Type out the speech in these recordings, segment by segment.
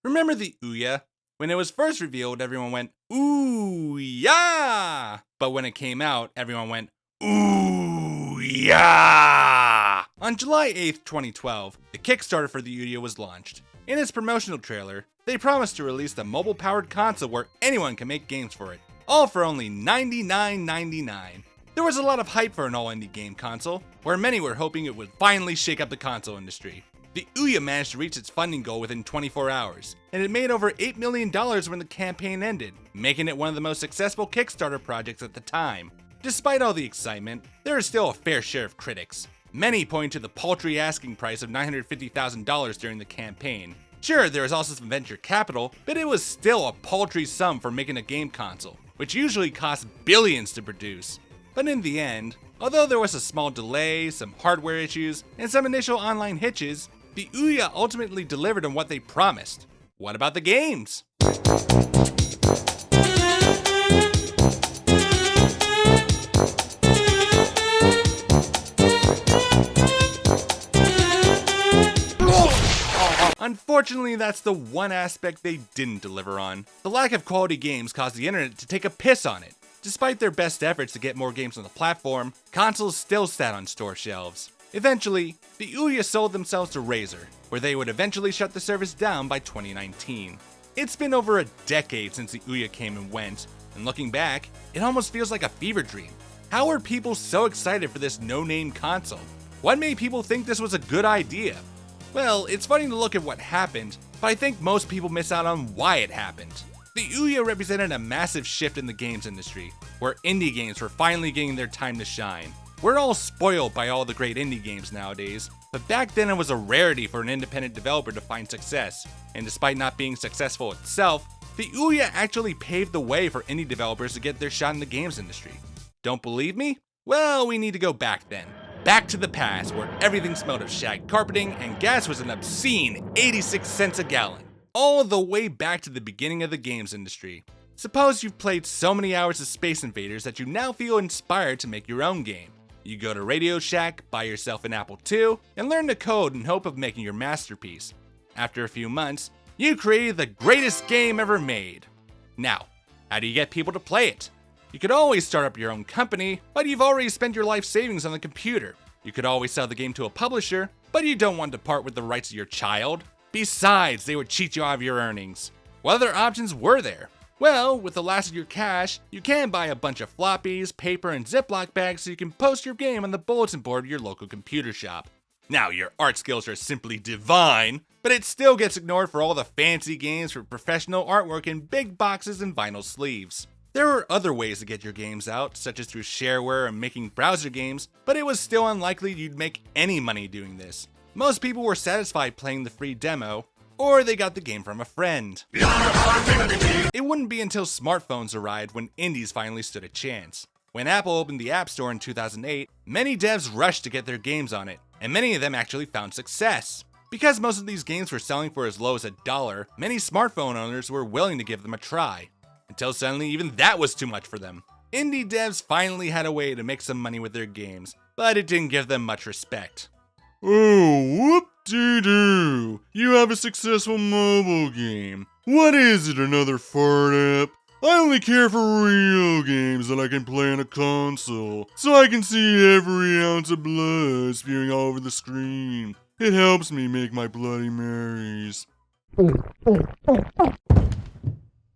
Remember the Ouya? When it was first revealed, everyone went, "Ooh, yeah!" But when it came out, everyone went, "Ooh, yeah!" On July 8th, 2012, the Kickstarter for the Ouya was launched. In its promotional trailer, they promised to release the mobile-powered console where anyone can make games for it, all for only $99.99. There was a lot of hype for an all-indie game console, where many were hoping it would finally shake up the console industry. The Ouya managed to reach its funding goal within 24 hours, and it made over $8 million when the campaign ended, making it one of the most successful Kickstarter projects at the time. Despite all the excitement, there is still a fair share of critics. Many point to the paltry asking price of $950,000 during the campaign. Sure, there was also some venture capital, but it was still a paltry sum for making a game console, which usually costs billions to produce. But in the end, although there was a small delay, some hardware issues, and some initial online hitches, the Ouya ultimately delivered on what they promised. What about the games? Unfortunately, that's the one aspect they didn't deliver on. The lack of quality games caused the internet to take a piss on it. Despite their best efforts to get more games on the platform, consoles still sat on store shelves. Eventually, the Ouya sold themselves to Razer, where they would eventually shut the service down by 2019. It's been over a decade since the Ouya came and went, and looking back, it almost feels like a fever dream. How were people so excited for this no-name console? What made people think this was a good idea? Well, it's funny to look at what happened, but I think most people miss out on why it happened. The Ouya represented a massive shift in the games industry, where indie games were finally getting their time to shine. We're all spoiled by all the great indie games nowadays, but back then it was a rarity for an independent developer to find success, and despite not being successful itself, the Ouya actually paved the way for indie developers to get their shot in the games industry. Don't believe me? Well, we need to go back then. Back to the past, where everything smelled of shag carpeting and gas was an obscene 86 cents a gallon. All the way back to the beginning of the games industry. Suppose you've played so many hours of Space Invaders that you now feel inspired to make your own game. You go to Radio Shack, buy yourself an Apple II, and learn to code in hope of making your masterpiece. After a few months, you created the greatest game ever made. Now, how do you get people to play it? You could always start up your own company, but you've already spent your life savings on the computer. You could always sell the game to a publisher, but you don't want to part with the rights of your child. Besides, they would cheat you out of your earnings. What other options were there? Well, with the last of your cash, you can buy a bunch of floppies, paper, and Ziploc bags so you can post your game on the bulletin board of your local computer shop. Now, your art skills are simply divine, but it still gets ignored for all the fancy games for professional artwork in big boxes and vinyl sleeves. There were other ways to get your games out, such as through shareware and making browser games, but it was still unlikely you'd make any money doing this. Most people were satisfied playing the free demo, or they got the game from a friend. It wouldn't be until smartphones arrived when indies finally stood a chance. When Apple opened the App Store in 2008, many devs rushed to get their games on it, and many of them actually found success. Because most of these games were selling for as low as $1, many smartphone owners were willing to give them a try. Until suddenly even that was too much for them. Indie devs finally had a way to make some money with their games, but it didn't give them much respect. Oh, whoop-de-doo! You have a successful mobile game. What is it, another fart app? I only care for real games that I can play on a console, so I can see every ounce of blood spewing all over the screen. It helps me make my Bloody Marys.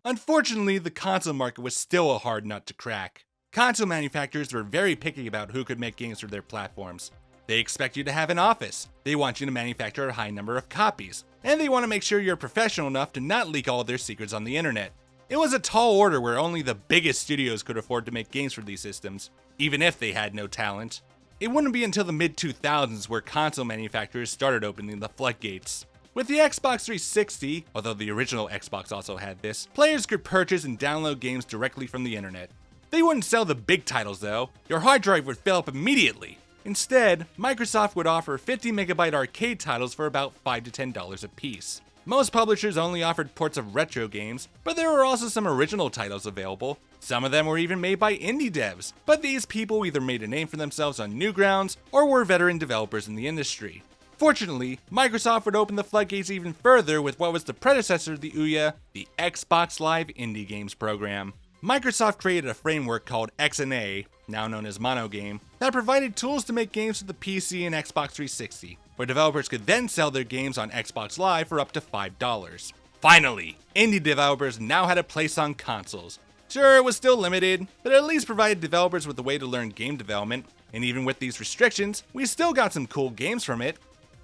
Unfortunately, the console market was still a hard nut to crack. Console manufacturers were very picky about who could make games for their platforms. They expect you to have an office, they want you to manufacture a high number of copies, and they want to make sure you're professional enough to not leak all of their secrets on the internet. It was a tall order where only the biggest studios could afford to make games for these systems, even if they had no talent. It wouldn't be until the mid-2000s where console manufacturers started opening the floodgates. With the Xbox 360, although the original Xbox also had this, players could purchase and download games directly from the internet. They wouldn't sell the big titles though. Your hard drive would fill up immediately. Instead, Microsoft would offer 50 megabyte arcade titles for about $5 to $10 a piece. Most publishers only offered ports of retro games, but there were also some original titles available. Some of them were even made by indie devs, but these people either made a name for themselves on Newgrounds or were veteran developers in the industry. Fortunately, Microsoft would open the floodgates even further with what was the predecessor of the Ouya, the Xbox Live Indie Games program. Microsoft created a framework called XNA, now known as Monogame, that provided tools to make games for the PC and Xbox 360, where developers could then sell their games on Xbox Live for up to $5. Finally, indie developers now had a place on consoles. Sure, it was still limited, but it at least provided developers with a way to learn game development, and even with these restrictions, we still got some cool games from it.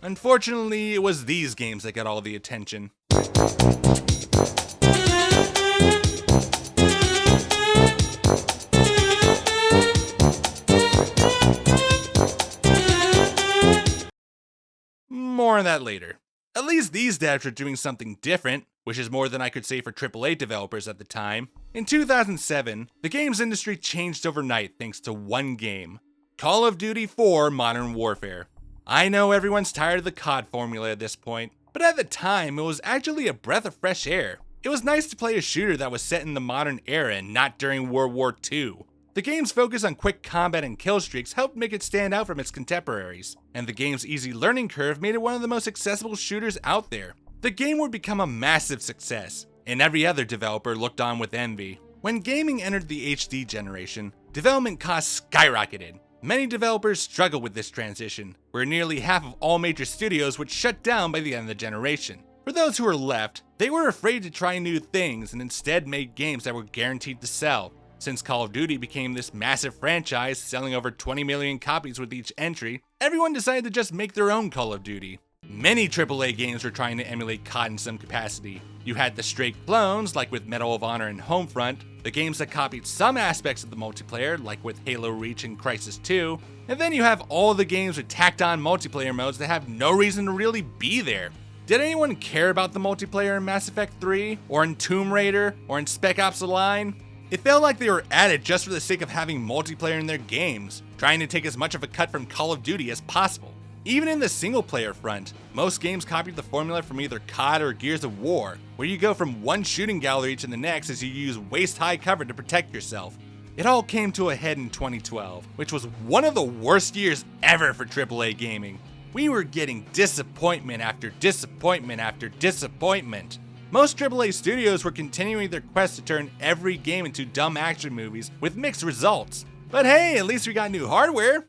Unfortunately, it was these games that got all the attention. More on that later. At least these devs are doing something different, which is more than I could say for AAA developers at the time. In 2007, the games industry changed overnight thanks to one game, Call of Duty 4 Modern Warfare. I know everyone's tired of the COD formula at this point, but at the time it was actually a breath of fresh air. It was nice to play a shooter that was set in the modern era and not during World War II. The game's focus on quick combat and kill streaks helped make it stand out from its contemporaries, and the game's easy learning curve made it one of the most accessible shooters out there. The game would become a massive success, and every other developer looked on with envy. When gaming entered the HD generation, development costs skyrocketed. Many developers struggled with this transition, where nearly half of all major studios would shut down by the end of the generation. For those who were left, they were afraid to try new things and instead made games that were guaranteed to sell. Since Call of Duty became this massive franchise, selling over 20 million copies with each entry, everyone decided to just make their own Call of Duty. Many AAA games were trying to emulate COD in some capacity. You had the straight clones, like with Medal of Honor and Homefront, the games that copied some aspects of the multiplayer, like with Halo Reach and Crysis 2, and then you have all the games with tacked on multiplayer modes that have no reason to really be there. Did anyone care about the multiplayer in Mass Effect 3, or in Tomb Raider, or in Spec Ops: The Line? It felt like they were added just for the sake of having multiplayer in their games, trying to take as much of a cut from Call of Duty as possible. Even in the single-player front, most games copied the formula from either COD or Gears of War, where you go from one shooting gallery to the next as you use waist-high cover to protect yourself. It all came to a head in 2012, which was one of the worst years ever for AAA gaming. We were getting disappointment after disappointment after disappointment. Most AAA studios were continuing their quest to turn every game into dumb action movies with mixed results. But hey, at least we got new hardware!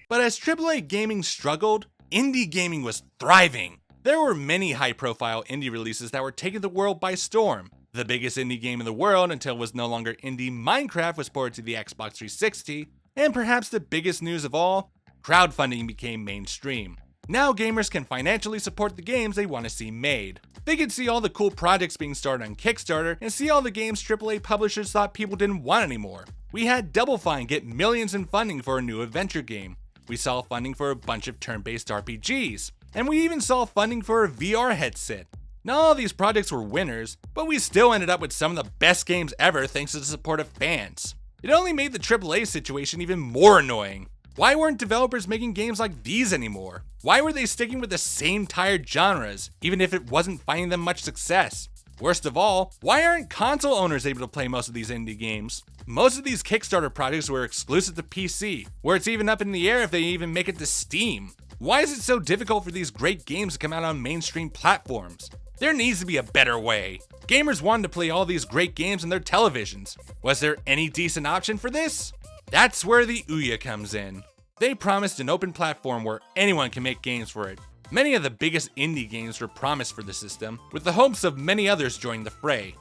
But as AAA gaming struggled, indie gaming was thriving. There were many high-profile indie releases that were taking the world by storm. The biggest indie game in the world until it was no longer indie, Minecraft was ported to the Xbox 360, and perhaps the biggest news of all, crowdfunding became mainstream. Now gamers can financially support the games they want to see made. They can see all the cool projects being started on Kickstarter and see all the games AAA publishers thought people didn't want anymore. We had Double Fine get millions in funding for a new adventure game. We saw funding for a bunch of turn-based RPGs. And we even saw funding for a VR headset. Not all these projects were winners, but we still ended up with some of the best games ever thanks to the support of fans. It only made the AAA situation even more annoying. Why weren't developers making games like these anymore? Why were they sticking with the same tired genres, even if it wasn't finding them much success? Worst of all, why aren't console owners able to play most of these indie games? Most of these Kickstarter projects were exclusive to PC, where it's even up in the air if they even make it to Steam. Why is it so difficult for these great games to come out on mainstream platforms? There needs to be a better way. Gamers wanted to play all these great games on their televisions. Was there any decent option for this? That's where the Ouya comes in. They promised an open platform where anyone can make games for it. Many of the biggest indie games were promised for the system, with the hopes of many others joining the fray.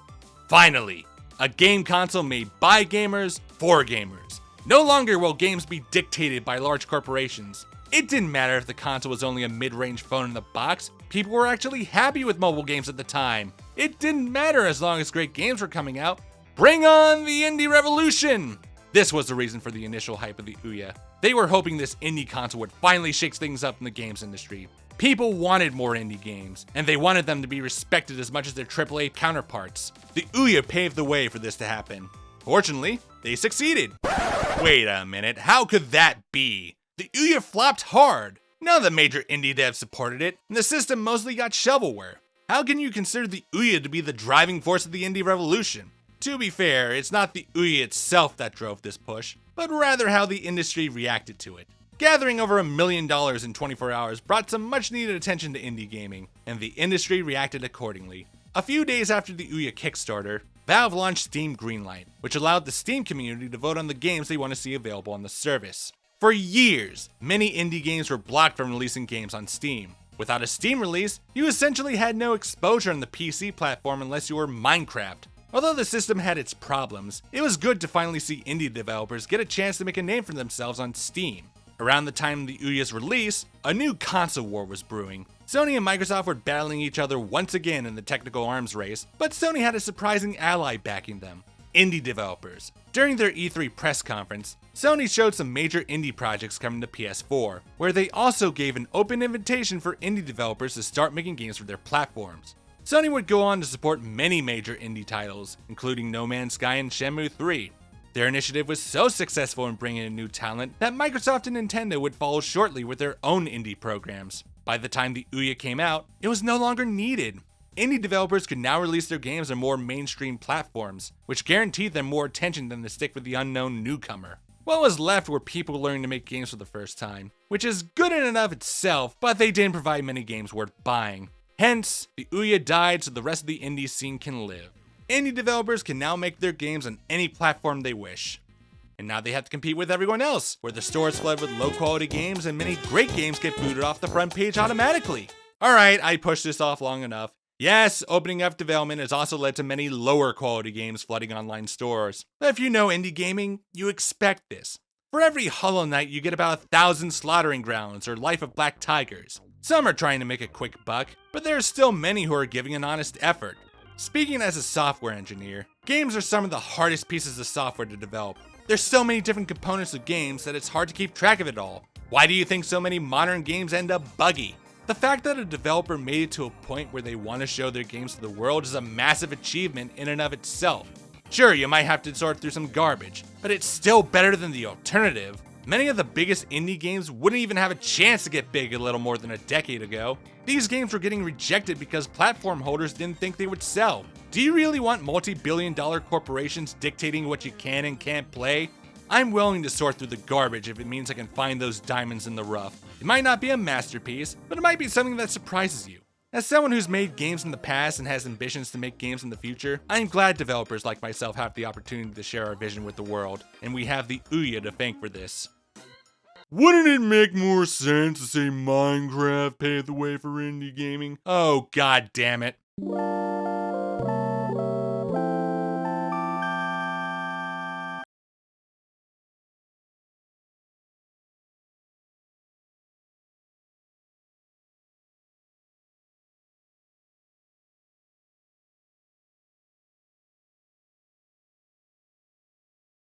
Finally, a game console made by gamers for gamers. No longer will games be dictated by large corporations. It didn't matter if the console was only a mid-range phone in the box, people were actually happy with mobile games at the time. It didn't matter as long as great games were coming out. Bring on the indie revolution! This was the reason for the initial hype of the Ouya. They were hoping this indie console would finally shake things up in the games industry. People wanted more indie games, and they wanted them to be respected as much as their AAA counterparts. The Ouya paved the way for this to happen. Fortunately, they succeeded. Wait a minute, how could that be? The Ouya flopped hard. None of the major indie devs supported it, and the system mostly got shovelware. How can you consider the Ouya to be the driving force of the indie revolution? To be fair, it's not the Ouya itself that drove this push, but rather how the industry reacted to it. Gathering over $1 million in 24 hours brought some much needed attention to indie gaming, and the industry reacted accordingly. A few days after the Ouya Kickstarter, Valve launched Steam Greenlight, which allowed the Steam community to vote on the games they want to see available on the service. For years, many indie games were blocked from releasing games on Steam. Without a Steam release, you essentially had no exposure on the PC platform unless you were Minecraft. Although the system had its problems, it was good to finally see indie developers get a chance to make a name for themselves on Steam. Around the time of the Ouya's release, a new console war was brewing. Sony and Microsoft were battling each other once again in the technical arms race, but Sony had a surprising ally backing them: indie developers. During their E3 press conference, Sony showed some major indie projects coming to PS4, where they also gave an open invitation for indie developers to start making games for their platforms. Sony would go on to support many major indie titles, including No Man's Sky and Shenmue 3. Their initiative was so successful in bringing in new talent that Microsoft and Nintendo would follow shortly with their own indie programs. By the time the Ouya came out, it was no longer needed. Indie developers could now release their games on more mainstream platforms, which guaranteed them more attention than to stick with the unknown newcomer. What was left were people learning to make games for the first time, which is good in and of itself, but they didn't provide many games worth buying. Hence, the Ouya died so the rest of the indie scene can live. Indie developers can now make their games on any platform they wish. And now they have to compete with everyone else, where the store is flooded with low-quality games and many great games get booted off the front page automatically. Alright, I pushed this off long enough. Yes, opening up development has also led to many lower-quality games flooding online stores. But if you know indie gaming, you expect this. For every Hollow Knight, you get about 1,000 Slaughtering Grounds or Life of Black Tigers. Some are trying to make a quick buck, but there are still many who are giving an honest effort. Speaking as a software engineer, games are some of the hardest pieces of software to develop. There's so many different components of games that it's hard to keep track of it all. Why do you think so many modern games end up buggy? The fact that a developer made it to a point where they want to show their games to the world is a massive achievement in and of itself. Sure, you might have to sort through some garbage, but it's still better than the alternative. Many of the biggest indie games wouldn't even have a chance to get big a little more than a decade ago. These games were getting rejected because platform holders didn't think they would sell. Do you really want multi-billion-dollar corporations dictating what you can and can't play? I'm willing to sort through the garbage if it means I can find those diamonds in the rough. It might not be a masterpiece, but it might be something that surprises you. As someone who's made games in the past and has ambitions to make games in the future, I'm glad developers like myself have the opportunity to share our vision with the world, and we have the Ouya to thank for this. Wouldn't it make more sense to say Minecraft paved the way for indie gaming? Oh, god damn it.